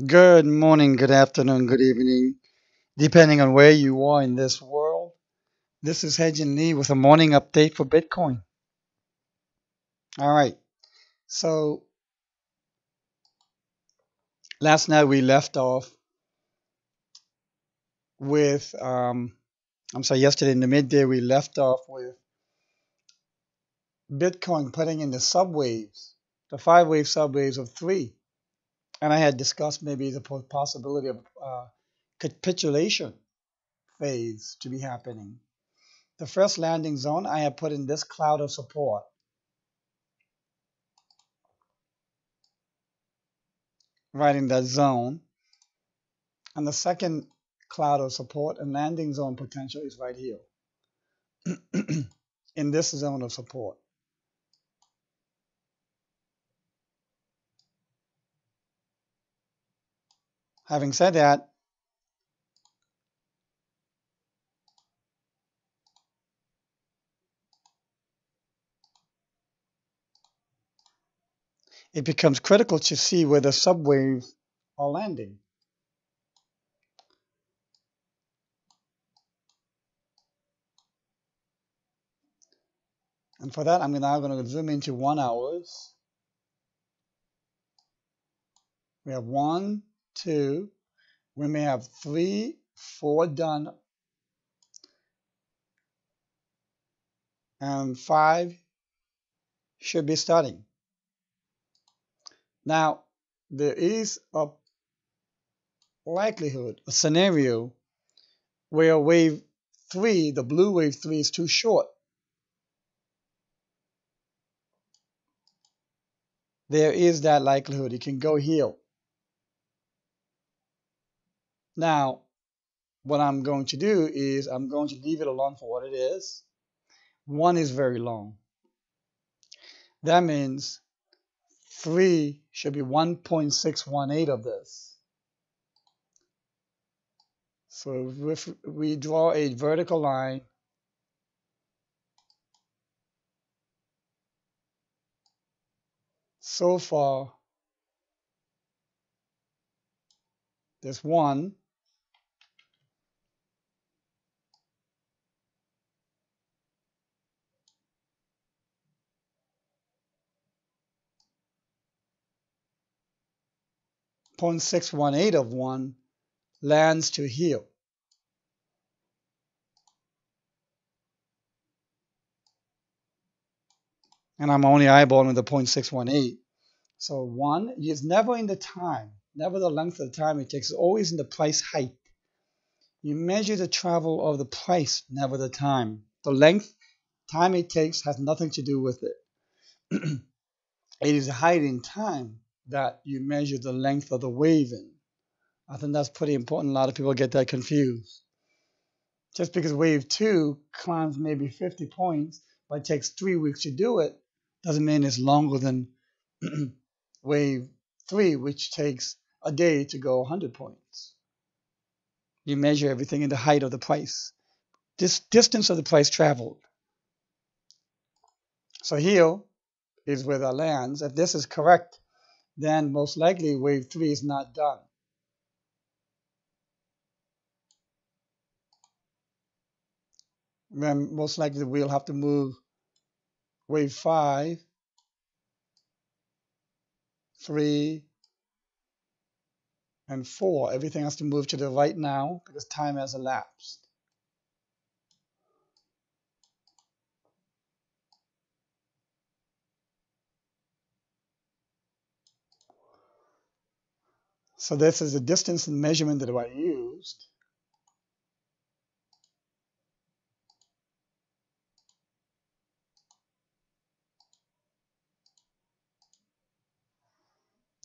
Good morning, good afternoon, good evening, depending on where you are in this world. This is Hedge Lee with a morning update for Bitcoin. All right. So last night we left off with, yesterday in the midday we left off with Bitcoin putting in the subwaves, the 5 wave subwaves of three. And I had discussed maybe the possibility of capitulation phase to be happening. The first landing zone, I have put in this cloud of support. Right in that zone. And the second cloud of support and landing zone potential is right here in this zone of support. Having said that, it becomes critical to see where the subwaves are landing. And for that, I'm now going to zoom into 1 hours. We have 1, 2. We may have 3, 4 done. And 5 should be starting. Now, there is a likelihood, a scenario, where wave 3, the blue wave 3, is too short. There is that likelihood. It can go here. Now, what I'm going to do is I'm going to leave it alone for what it is. 1 is very long. That means 3 should be 1.618 of this. So if we draw a vertical line, so far there's 1, .618 of 1 lands to here. And I'm only eyeballing the 0.618. So 1 is never in the time, never the length of the time it takes, it's always in the price height. You measure the travel of the price, never the time. The length, time it takes has nothing to do with it. It is the height in time that you measure the length of the wave in. I think that's pretty important. A lot of people get that confused. Just because wave 2 climbs maybe 50 points, but it takes 3 weeks to do it, doesn't mean it's longer than wave 3, which takes a day to go 100 points. You measure everything in the height of the price. This distance of the price traveled. So here is where that lands. If this is correct, then most likely wave 3 is not done. Then most likely we'll have to move wave 5, 3, and 4. Everything has to move to the right now because time has elapsed. So this is the distance and measurement that I used.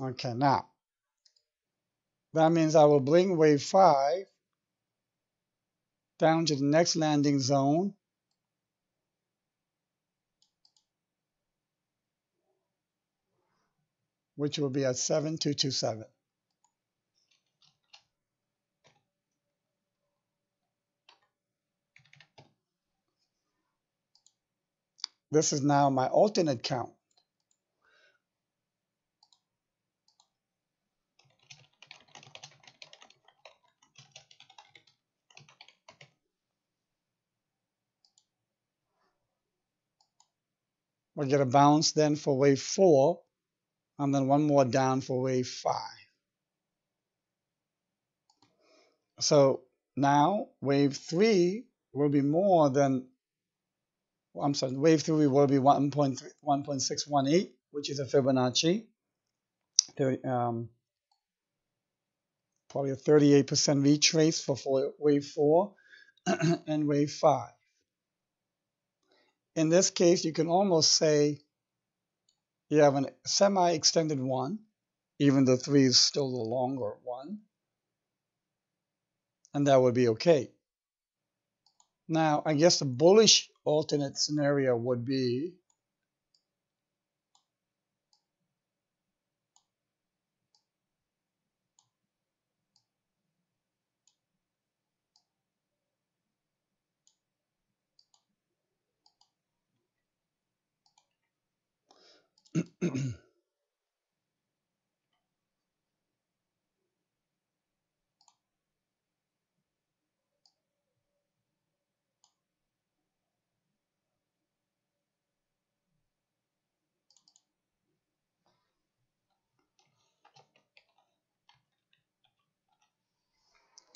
Okay, now that means I will bring wave 5 down to the next landing zone, which will be at 7227. This is now my alternate count. We'll get a bounce then for wave 4, and then one more down for wave 5. So now wave 3 will be more than, I'm sorry, wave 3 will be 1.618, which is a Fibonacci. Probably a 38% retrace for wave 4 and wave 5. In this case, you can almost say you have a semi-extended one, even though 3 is still the longer one, and that would be okay. Now, I guess the bullish alternate scenario would be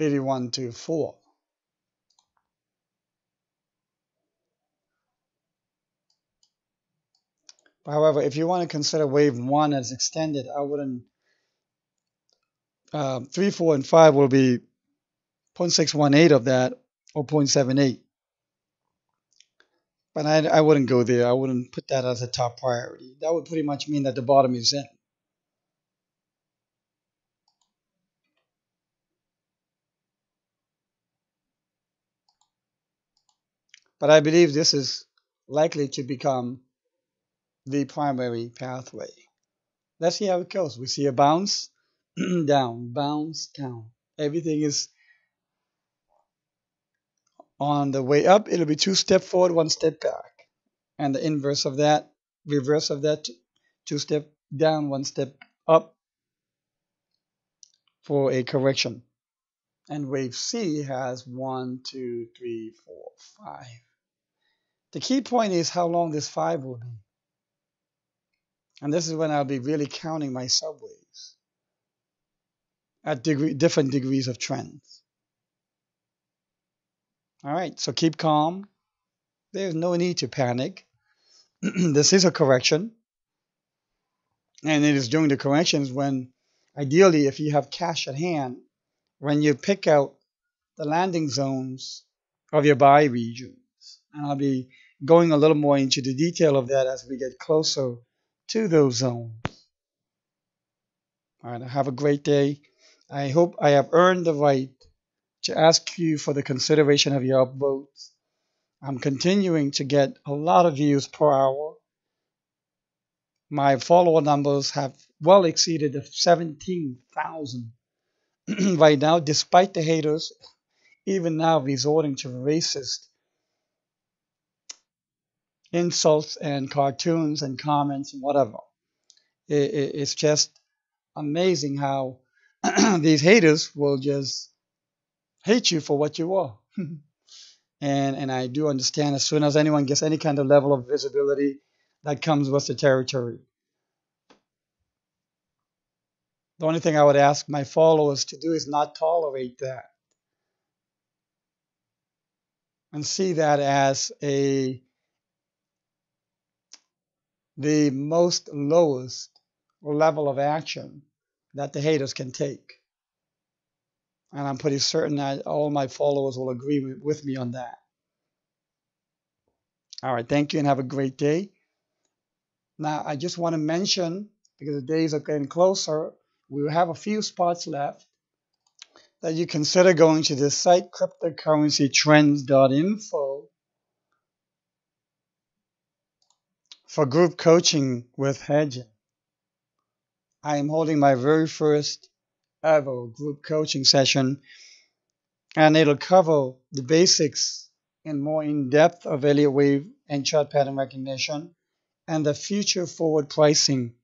$81.24. However, if you want to consider wave 1 as extended, I wouldn't. 3, 4, and 5 will be 0.618 of that, or 0.78. But I wouldn't go there. I wouldn't put that as a top priority. That would pretty much mean that the bottom is in. But I believe this is likely to become the primary pathway. Let's see how it goes. We see a bounce down, bounce down. Everything is on the way up. It'll be 2 steps forward, 1 step back. And the inverse of that, reverse of that, 2 steps down, 1 step up for a correction. And wave C has 1, 2, 3, 4, 5. The key point is how long this 5 will be. And this is when I'll be really counting my subways at different degrees of trends. All right, so keep calm. There's no need to panic. This is a correction. And it is during the corrections when, ideally, if you have cash at hand, when you pick out the landing zones of your buy regions. And I'll be going a little more into the detail of that as we get closer to those zones. All right, have a great day. I hope I have earned the right to ask you for the consideration of your upvotes. I'm continuing to get a lot of views per hour. My follower numbers have well exceeded the 17,000 right now, despite the haters even now resorting to racist insults and cartoons and comments and whatever. It's just amazing how these haters will just hate you for what you are. And I do understand as soon as anyone gets any kind of level of visibility, that comes with the territory. The only thing I would ask my followers to do is not tolerate that and see that as the most lowest level of action that the haters can take. And I'm pretty certain that all my followers will agree with me on that. All right, thank you and have a great day. Now, I just want to mention, because the days are getting closer, we will have a few spots left that you consider going to this site, cryptocurrencytrends.info, for group coaching with hedging. I am holding my very first ever group coaching session, and it'll cover the basics and more in-depth of Elliott wave and chart pattern recognition and the future forward pricing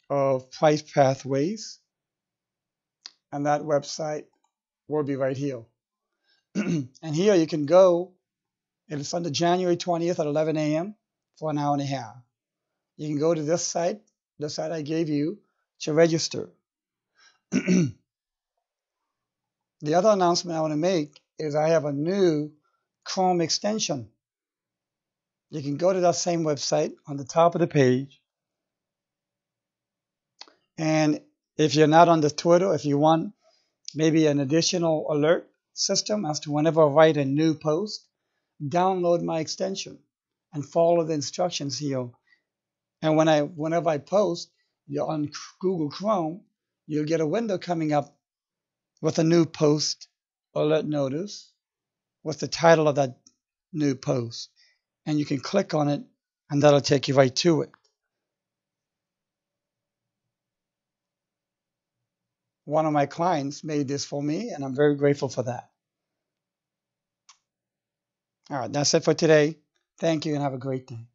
of price pathways. And that website will be right here. And here you can go. It's on the January 20th at 11 a.m. for an hour and a half. you can go to this site I gave you, to register. The other announcement I want to make is I have a new Chrome extension. You can go to that same website on the top of the page. And if you're not on the Twitter, if you want maybe an additional alert system as to whenever I write a new post, download my extension and follow the instructions here. And whenever I post, you're on Google Chrome, you'll get a window coming up with a new post alert notice with the title of that new post. And you can click on it, and that'll take you right to it. One of my clients made this for me, and I'm very grateful for that. All right, that's it for today. Thank you, and have a great day.